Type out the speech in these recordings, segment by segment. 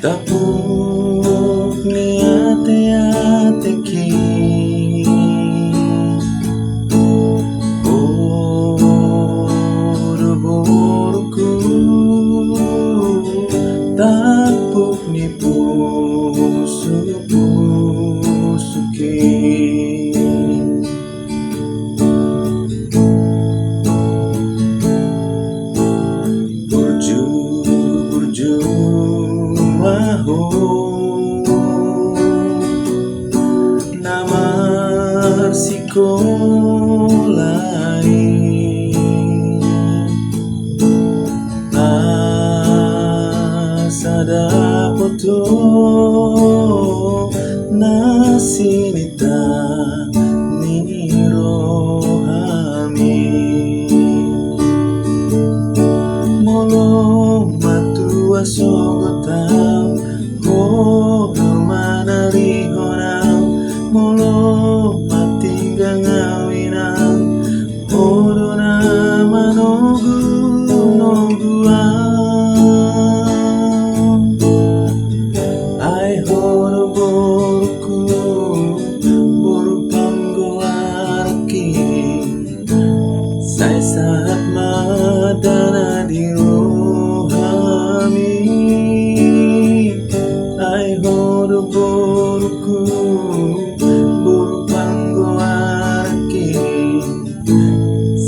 Tapuk ni ate-ate ki boro-boroku, tapuk ni puso-puso ki. Burju maho namar sikolai asada poto nasinita ni rohami molo matua sogotau hodo manalihonau molo matinggal ngawinau hodo nama noguau ai hodo boruku boru panggoarki sai saat madana di rohami ai hodo boruku boru panggoarki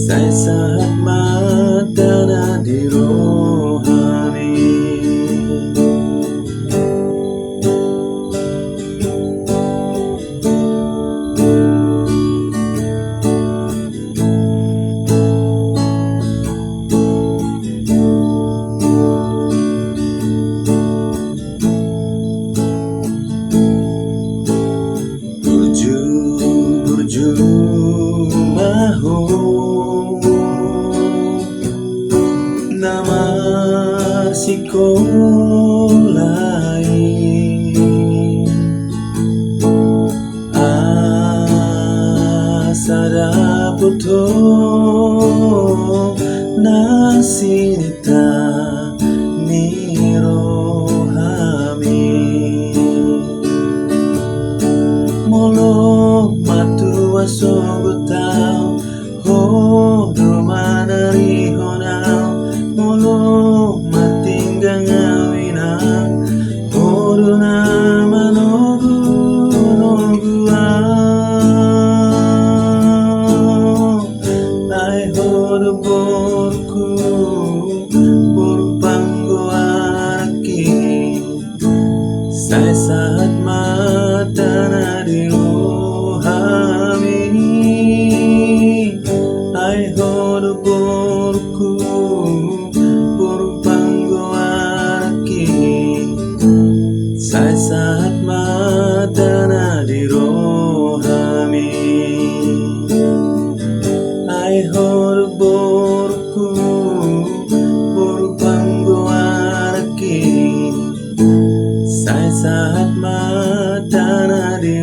sai saat madana di rohami. Burju maho namar sikolai asada poto nasinita ni rohami molo matua sogotau hodo manalihonau molo matinggal ngawinau hodo nama noguau ai hodo boruku boru panggoarki sai saat madana di rohami ai hodo boruku boru panggoarki sai saat madana di rohami ai hodo boruku boru panggoarki sai saat madana di